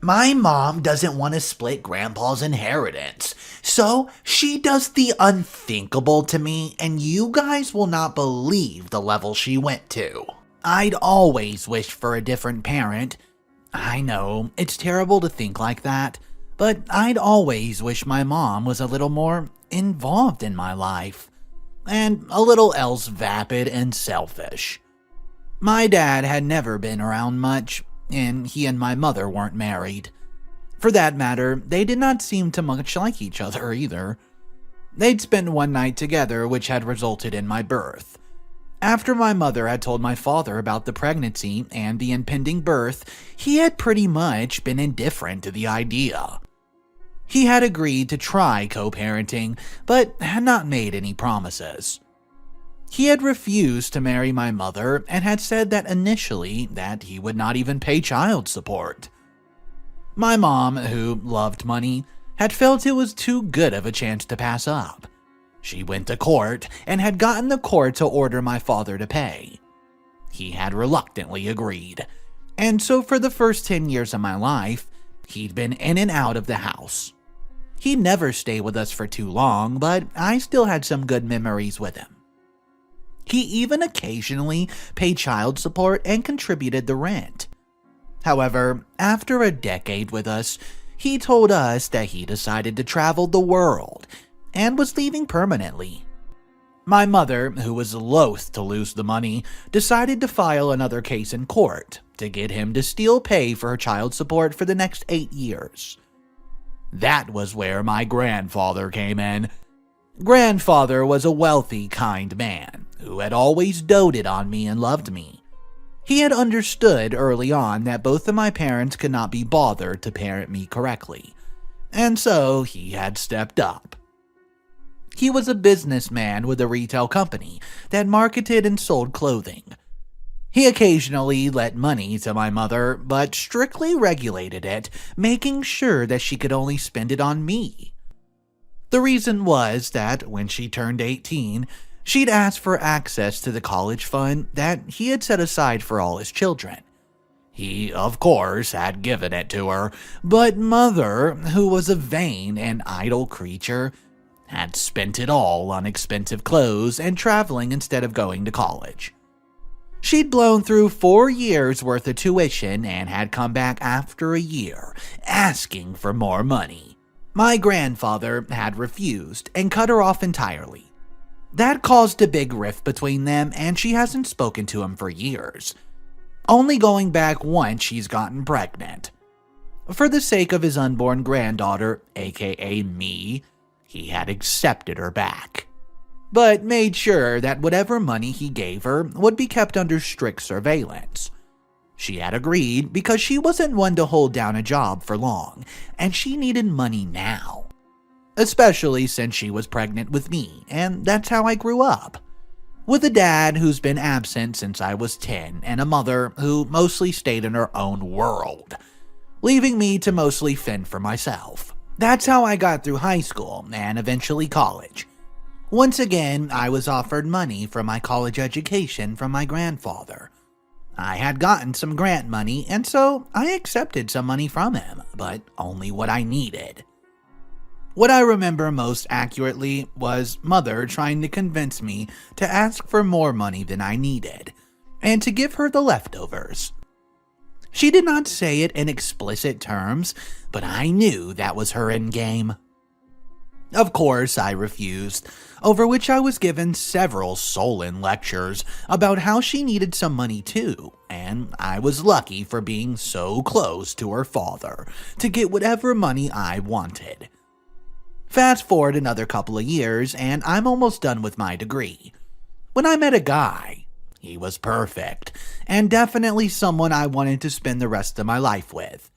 My mom doesn't want to split Grandpa's inheritance, so she does the unthinkable to me, and you guys will not believe the level she went to. I'd always wished for a different parent. I know, it's terrible to think like that, but I'd always wish my mom was a little more involved in my life, and a little else vapid and selfish. My dad had never been around much, and he and my mother weren't married. For that matter, they did not seem to much like each other either. They'd spent one night together, which had resulted in my birth. After my mother had told my father about the pregnancy and the impending birth, he had pretty much been indifferent to the idea. He had agreed to try co-parenting, but had not made any promises. He had refused to marry my mother and had said that initially that he would not even pay child support. My mom, who loved money, had felt it was too good of a chance to pass up. She went to court and had gotten the court to order my father to pay. He had reluctantly agreed, and so for the first 10 years of my life, he'd been in and out of the house. He'd never stay with us for too long, but I still had some good memories with him. He even occasionally paid child support and contributed the rent. However, after a decade with us, he told us that he decided to travel the world and was leaving permanently. My mother, who was loath to lose the money, decided to file another case in court to get him to still pay for her child support for the next 8 years. That was where my grandfather came in. Grandfather was a wealthy, kind man who had always doted on me and loved me. He had understood early on that both of my parents could not be bothered to parent me correctly, and so he had stepped up. He was a businessman with a retail company that marketed and sold clothing. He occasionally lent money to my mother, but strictly regulated it, making sure that she could only spend it on me. The reason was that when she turned 18, she'd asked for access to the college fund that he had set aside for all his children. He, of course, had given it to her, but Mother, who was a vain and idle creature, had spent it all on expensive clothes and traveling instead of going to college. She'd blown through 4 years' worth of tuition and had come back after a year, asking for more money. My grandfather had refused and cut her off entirely. That caused a big rift between them, and she hasn't spoken to him for years, only going back once she's gotten pregnant. For the sake of his unborn granddaughter, aka me, he had accepted her back, but made sure that whatever money he gave her would be kept under strict surveillance. She had agreed because she wasn't one to hold down a job for long, and she needed money now. Especially since she was pregnant with me, and that's how I grew up. With a dad who's been absent since I was 10, and a mother who mostly stayed in her own world, leaving me to mostly fend for myself. That's how I got through high school, and eventually college. Once again, I was offered money for my college education from my grandfather. I had gotten some grant money, and so I accepted some money from him, but only what I needed. What I remember most accurately was Mother trying to convince me to ask for more money than I needed, and to give her the leftovers. She did not say it in explicit terms, but I knew that was her endgame. Of course, I refused, over which I was given several sullen lectures about how she needed some money too, and I was lucky for being so close to her father to get whatever money I wanted. Fast forward another couple of years, and I'm almost done with my degree, when I met a guy. He was perfect, and definitely someone I wanted to spend the rest of my life with.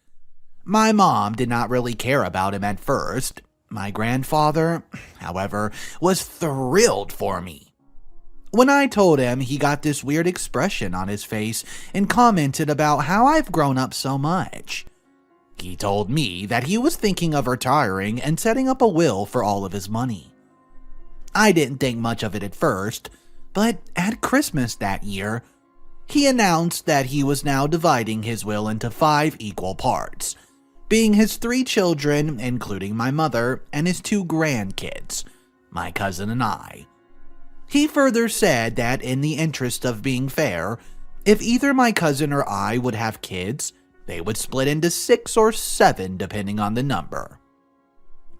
My mom did not really care about him at first. My grandfather, however, was thrilled for me. When I told him, he got this weird expression on his face and commented about how I've grown up so much. He told me that he was thinking of retiring and setting up a will for all of his money. I didn't think much of it at first, but at Christmas that year, he announced that he was now dividing his will into 5 equal parts, being his 3 children, including my mother, and his 2 grandkids, my cousin and I. He further said that in the interest of being fair, if either my cousin or I would have kids, they would split into 6 or 7 depending on the number.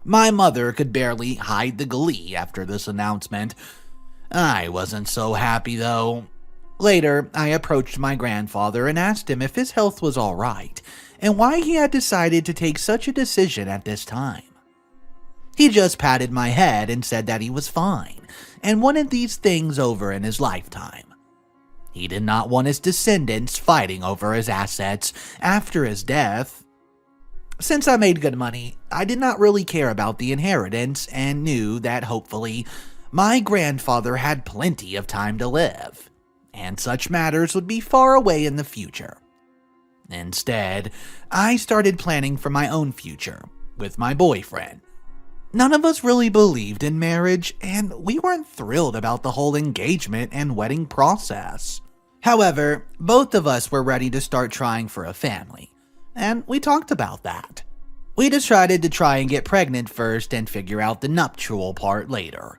My mother could barely hide the glee after this announcement. I wasn't so happy though. Later, I approached my grandfather and asked him if his health was alright, and why he had decided to take such a decision at this time. He just patted my head and said that he was fine, and wanted these things over in his lifetime. He did not want his descendants fighting over his assets after his death. Since I made good money, I did not really care about the inheritance and knew that hopefully my grandfather had plenty of time to live, and such matters would be far away in the future. Instead, I started planning for my own future with my boyfriend. None of us really believed in marriage, and we weren't thrilled about the whole engagement and wedding process. However, both of us were ready to start trying for a family, and we talked about that. We decided to try and get pregnant first and figure out the nuptial part later.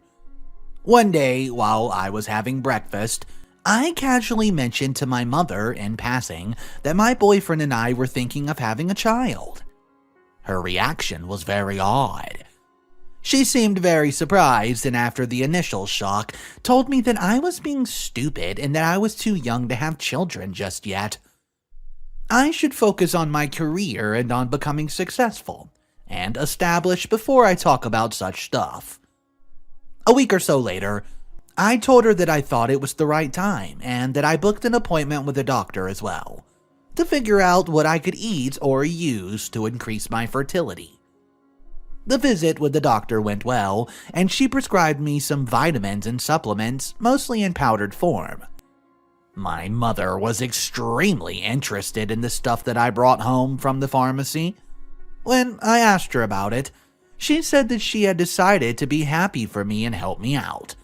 One day, while I was having breakfast, I casually mentioned to my mother in passing that my boyfriend and I were thinking of having a child. Her reaction was very odd. She seemed very surprised, and after the initial shock, told me that I was being stupid and that I was too young to have children just yet. I should focus on my career and on becoming successful and established before I talk about such stuff. A week or so later, I told her that I thought it was the right time and that I booked an appointment with a doctor as well, to figure out what I could eat or use to increase my fertility. The visit with the doctor went well, and she prescribed me some vitamins and supplements, mostly in powdered form. My mother was extremely interested in the stuff that I brought home from the pharmacy. When I asked her about it, she said that she had decided to be happy for me and help me out.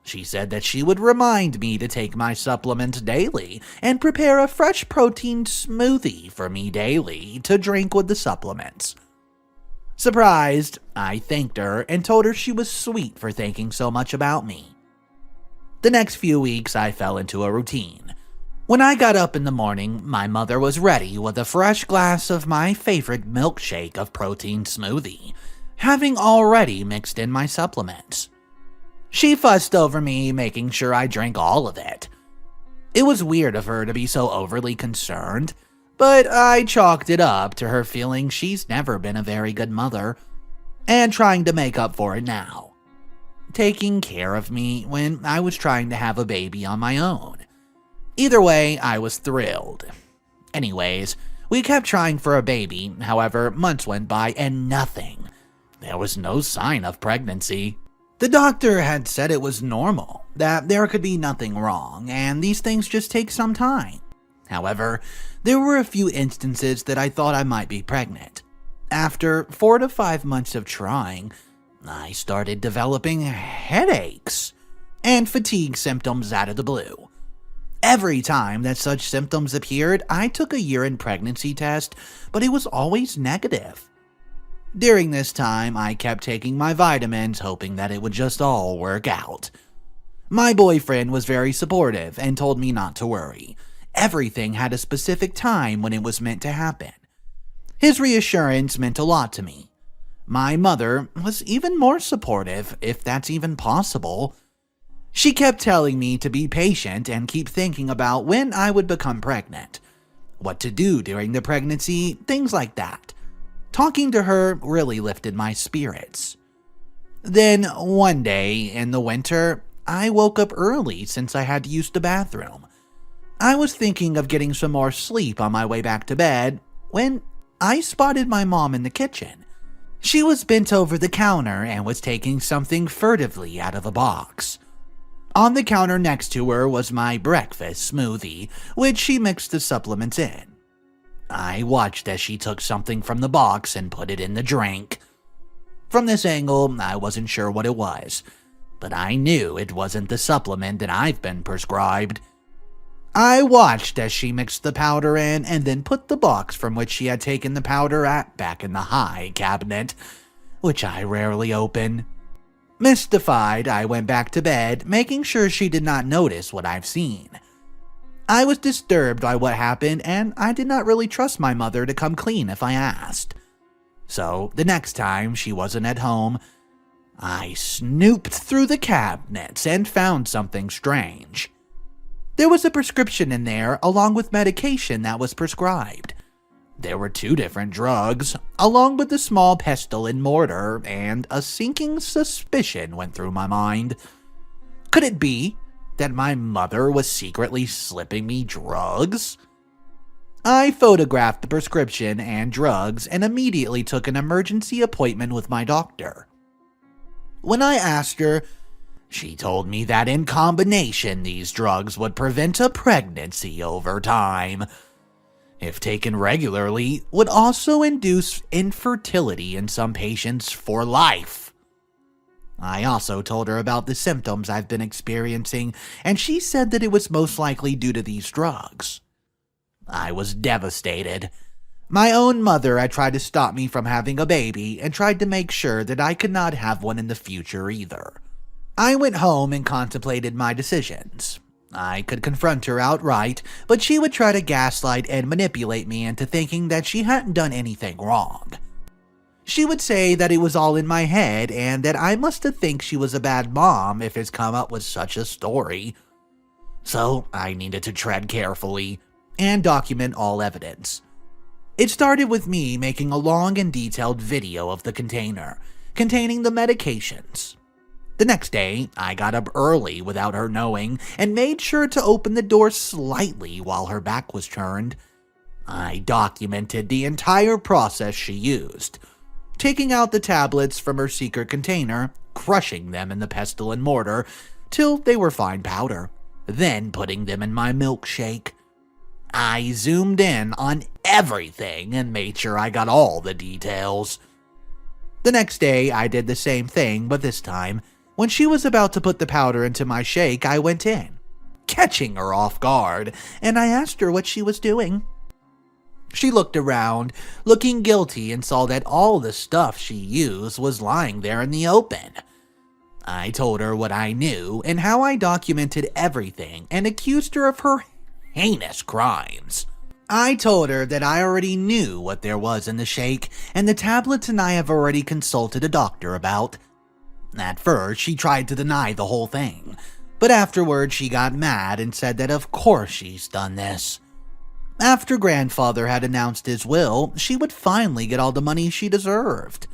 She said that she would remind me to take my supplements daily and prepare a fresh protein smoothie for me daily to drink with the supplements. Surprised, I thanked her and told her she was sweet for thinking so much about me. The next few weeks, I fell into a routine. When I got up in the morning, my mother was ready with a fresh glass of my favorite milkshake of protein smoothie, having already mixed in my supplements. She fussed over me, making sure I drank all of it. It was weird of her to be so overly concerned, but I chalked it up to her feeling she's never been a very good mother, and trying to make up for it now. Taking care of me when I was trying to have a baby on my own. Either way, I was thrilled. Anyways, we kept trying for a baby, however, months went by and nothing. There was no sign of pregnancy. The doctor had said it was normal, that there could be nothing wrong, and these things just take some time. However, there were a few instances that I thought I might be pregnant. After 4 to 5 months of trying, I started developing headaches and fatigue symptoms out of the blue. Every time that such symptoms appeared, I took a urine pregnancy test, but it was always negative. During this time, I kept taking my vitamins, hoping that it would just all work out. My boyfriend was very supportive and told me not to worry. Everything had a specific time when it was meant to happen. His reassurance meant a lot to me. My mother was even more supportive, if that's even possible. She kept telling me to be patient and keep thinking about when I would become pregnant, what to do during the pregnancy, things like that. Talking to her really lifted my spirits. Then, one day in the winter, I woke up early since I had to use the bathroom. I was thinking of getting some more sleep on my way back to bed when I spotted my mom in the kitchen. She was bent over the counter and was taking something furtively out of a box. On the counter next to her was my breakfast smoothie, which she mixed the supplements in. I watched as she took something from the box and put it in the drink. From this angle, I wasn't sure what it was, but I knew it wasn't the supplement that I've been prescribed. I watched as she mixed the powder in and then put the box from which she had taken the powder back in the high cabinet, which I rarely open. Mystified, I went back to bed, making sure she did not notice what I've seen. I was disturbed by what happened, and I did not really trust my mother to come clean if I asked. So, the next time she wasn't at home, I snooped through the cabinets and found something strange. There was a prescription in there along with medication that was prescribed. There were 2 different drugs, along with a small pestle and mortar, and a sinking suspicion went through my mind. Could it be that my mother was secretly slipping me drugs? I photographed the prescription and drugs and immediately took an emergency appointment with my doctor. When I asked her, she told me that in combination these drugs would prevent a pregnancy over time. If taken regularly, would also induce infertility in some patients for life. I also told her about the symptoms I've been experiencing, and she said that it was most likely due to these drugs. I was devastated. My own mother had tried to stop me from having a baby and tried to make sure that I could not have one in the future either. I went home and contemplated my decisions. I could confront her outright, but she would try to gaslight and manipulate me into thinking that she hadn't done anything wrong. She would say that it was all in my head and that I must have think she was a bad mom if it's come up with such a story. So I needed to tread carefully and document all evidence. It started with me making a long and detailed video of the container containing the medications. The next day, I got up early without her knowing and made sure to open the door slightly while her back was turned. I documented the entire process she used, taking out the tablets from her secret container, crushing them in the pestle and mortar till they were fine powder, then putting them in my milkshake. I zoomed in on everything and made sure I got all the details. The next day, I did the same thing, but this time, when she was about to put the powder into my shake, I went in, catching her off guard, and I asked her what she was doing. She looked around, looking guilty, and saw that all the stuff she used was lying there in the open. I told her what I knew and how I documented everything and accused her of her heinous crimes. I told her that I already knew what there was in the shake, and the tablets and I have already consulted a doctor about. At first, she tried to deny the whole thing, but afterwards she got mad and said that of course she's done this. After grandfather had announced his will, she would finally get all the money she deserved.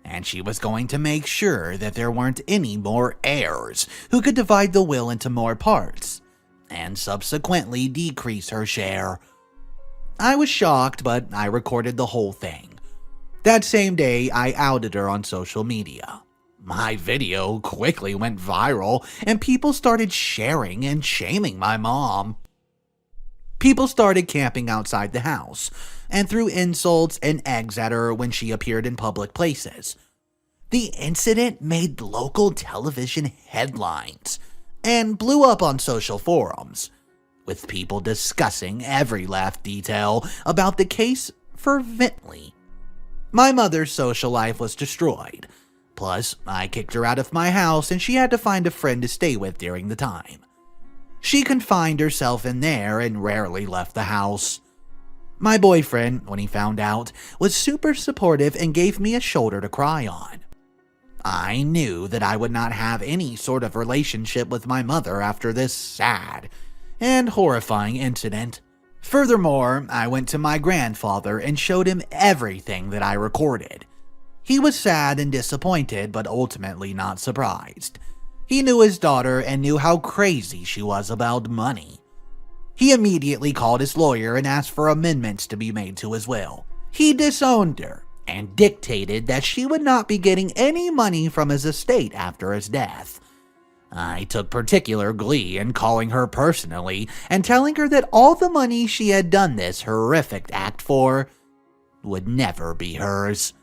And she was going to make sure that there weren't any more heirs who could divide the will into more parts, and subsequently decrease her share. I was shocked, but I recorded the whole thing. That same day, I outed her on social media. My video quickly went viral, and people started sharing and shaming my mom. People started camping outside the house, and threw insults and eggs at her when she appeared in public places. The incident made local television headlines, and blew up on social forums, with people discussing every last detail about the case fervently. My mother's social life was destroyed. Plus, I kicked her out of my house and she had to find a friend to stay with during the time. She confined herself in there and rarely left the house. My boyfriend, when he found out, was super supportive and gave me a shoulder to cry on. I knew that I would not have any sort of relationship with my mother after this sad and horrifying incident. Furthermore, I went to my grandfather and showed him everything that I recorded. He was sad and disappointed, but ultimately not surprised. He knew his daughter and knew how crazy she was about money. He immediately called his lawyer and asked for amendments to be made to his will. He disowned her and dictated that she would not be getting any money from his estate after his death. I took particular glee in calling her personally and telling her that all the money she had done this horrific act for would never be hers.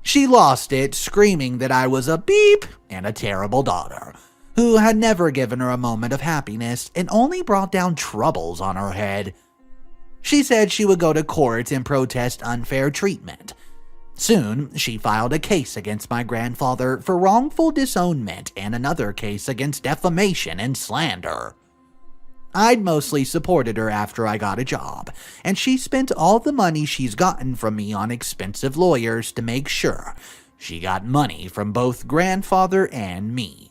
She lost it, screaming that I was a beep and a terrible daughter, who had never given her a moment of happiness and only brought down troubles on her head. She said she would go to court and protest unfair treatment. Soon, she filed a case against my grandfather for wrongful disownment and another case against defamation and slander. I'd mostly supported her after I got a job, and she spent all the money she's gotten from me on expensive lawyers to make sure she got money from both grandfather and me.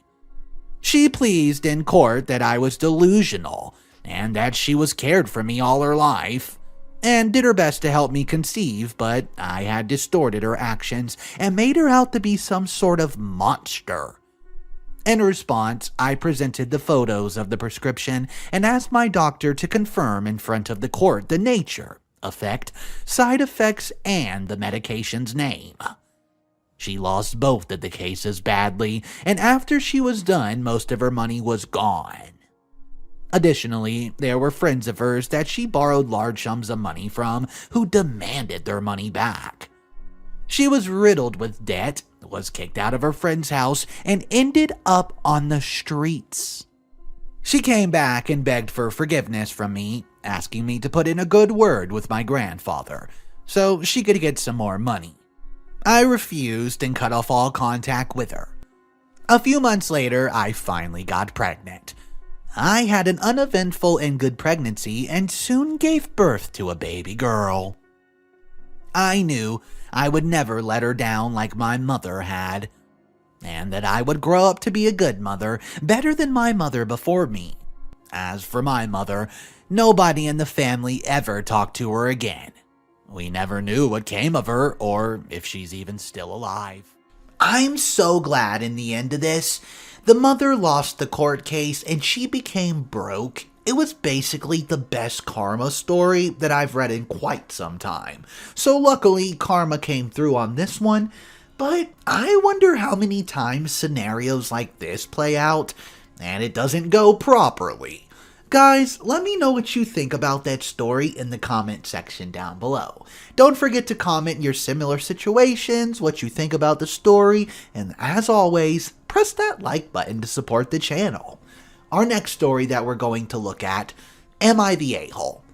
She pleaded in court that I was delusional and that she was cared for me all her life, and did her best to help me conceive, but I had distorted her actions and made her out to be some sort of monster. In response, I presented the photos of the prescription and asked my doctor to confirm in front of the court the nature, effect, side effects, and the medication's name. She lost both of the cases badly, and after she was done, most of her money was gone. Additionally, there were friends of hers that she borrowed large sums of money from who demanded their money back. She was riddled with debt, was kicked out of her friend's house, and ended up on the streets. She came back and begged for forgiveness from me, asking me to put in a good word with my grandfather so she could get some more money. I refused and cut off all contact with her. A few months later, I finally got pregnant. I had an uneventful and good pregnancy and soon gave birth to a baby girl. I knew I would never let her down like my mother had, and that I would grow up to be a good mother, better than my mother before me. As for my mother, nobody in the family ever talked to her again. We never knew what came of her or if she's even still alive. I'm so glad in the end of this, the mother lost the court case and she became broke. It was basically the best karma story that I've read in quite some time. So luckily, karma came through on this one, but I wonder how many times scenarios like this play out and it doesn't go properly. Guys, let me know what you think about that story in the comment section down below. Don't forget to comment your similar situations, what you think about the story, and as always, press that like button to support the channel. Our next story that we're going to look at, Am I the A-hole?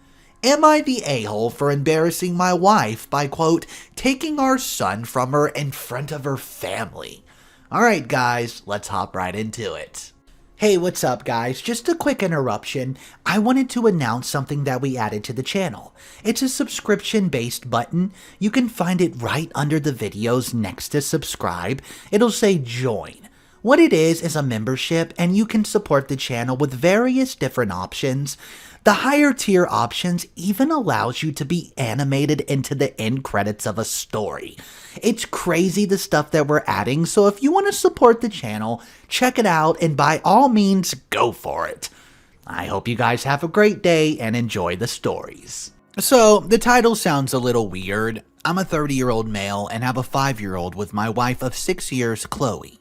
Am I the a-hole for embarrassing my wife by, quote, taking our son from her in front of her family? Alright guys, let's hop right into it. Hey, what's up guys? Just a quick interruption. I wanted to announce something that we added to the channel. It's a subscription-based button. You can find it right under the videos next to subscribe. It'll say join. What it is a membership, and you can support the channel with various different options. The higher tier options even allows you to be animated into the end credits of a story. It's crazy the stuff that we're adding, so if you want to support the channel, check it out and by all means, go for it. I hope you guys have a great day and enjoy the stories. So, the title sounds a little weird. I'm a 30-year-old male and have a 5-year-old with my wife of 6 years, Chloe.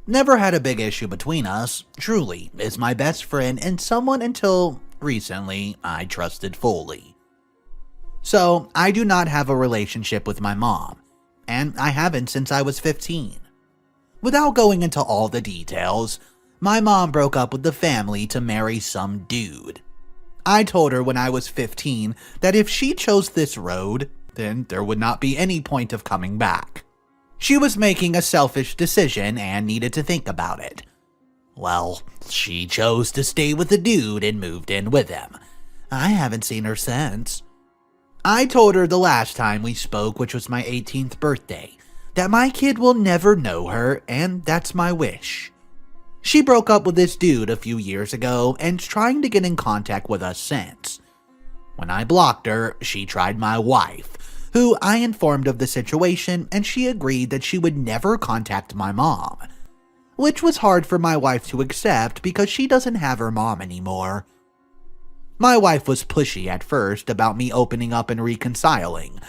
Never had a big issue between us. Truly is my best friend and someone until recently I trusted fully. So, I do not have a relationship with my mom, and I haven't since I was 15. Without going into all the details, my mom broke up with the family to marry some dude. I told her when I was 15 that if she chose this road, then there would not be any point of coming back. She was making a selfish decision and needed to think about it. Well, she chose to stay with the dude and moved in with him. I haven't seen her since. I told her the last time we spoke, which was my 18th birthday, that my kid will never know her, and that's my wish. She broke up with this dude a few years ago and's trying to get in contact with us since. When I blocked her, she tried my wife, who I informed of the situation, and she agreed that she would never contact my mom, which was hard for my wife to accept because she doesn't have her mom anymore. My wife was pushy at first about me opening up and reconciling,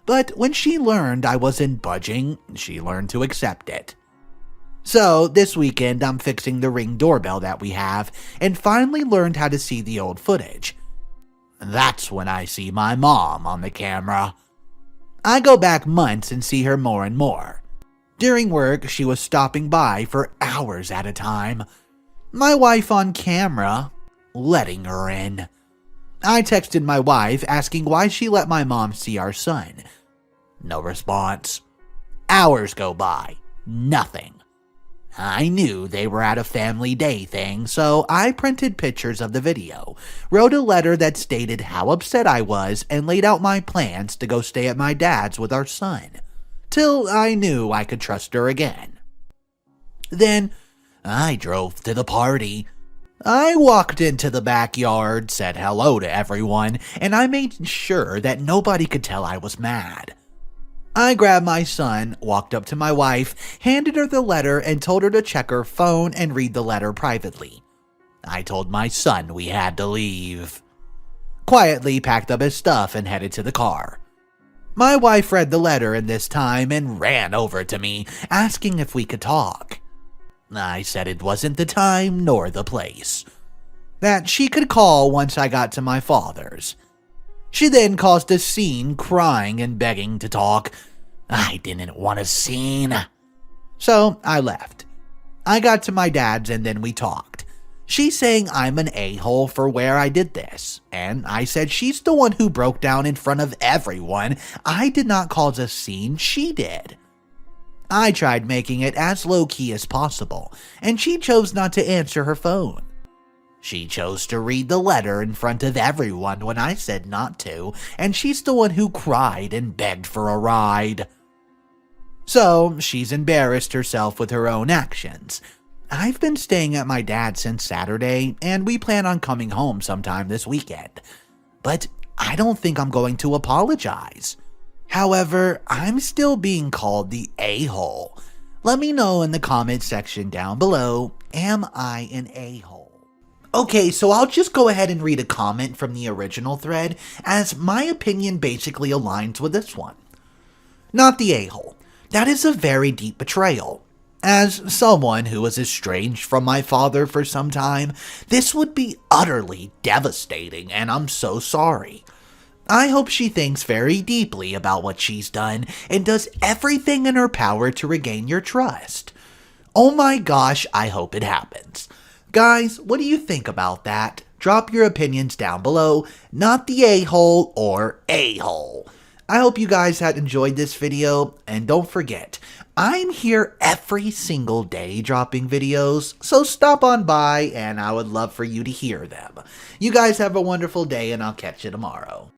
but when she learned I wasn't budging, she learned to accept it. So this weekend I'm fixing the Ring doorbell that we have and finally learned how to see the old footage. That's when I see my mom on the camera. I go back months and see her more and more. During work, she was stopping by for hours at a time. My wife on camera, letting her in. I texted my wife asking why she let my mom see our son. No response. Hours go by. Nothing. I knew they were at a family day thing, so I printed pictures of the video, wrote a letter that stated how upset I was, and laid out my plans to go stay at my dad's with our son, till I knew I could trust her again. Then I drove to the party. I walked into the backyard, said hello to everyone, and I made sure that nobody could tell I was mad. I grabbed my son, walked up to my wife, handed her the letter, and told her to check her phone and read the letter privately. I told my son we had to leave. Quietly packed up his stuff and headed to the car. My wife read the letter in this time and ran over to me, asking if we could talk. I said it wasn't the time nor the place. That she could call once I got to my father's. She then caused a scene, crying and begging to talk. I didn't want a scene. So I left. I got to my dad's and then we talked. She's saying I'm an a-hole for where I did this, and I said she's the one who broke down in front of everyone. I did not cause a scene, she did. I tried making it as low-key as possible, and she chose not to answer her phone. She chose to read the letter in front of everyone when I said not to, and she's the one who cried and begged for a ride. So, she's embarrassed herself with her own actions. I've been staying at my dad's since Saturday, and we plan on coming home sometime this weekend. But I don't think I'm going to apologize. However, I'm still being called the a-hole. Let me know in the comment section down below, am I an a-hole? Okay, so I'll just go ahead and read a comment from the original thread, as my opinion basically aligns with this one. Not the a-hole. That is a very deep betrayal. As someone who was estranged from my father for some time, this would be utterly devastating, and I'm so sorry. I hope she thinks very deeply about what she's done and does everything in her power to regain your trust. Oh my gosh, I hope it happens. Guys, what do you think about that? Drop your opinions down below, not the a-hole or a-hole. I hope you guys had enjoyed this video, and don't forget, I'm here every single day dropping videos, so stop on by and I would love for you to hear them. You guys have a wonderful day and I'll catch you tomorrow.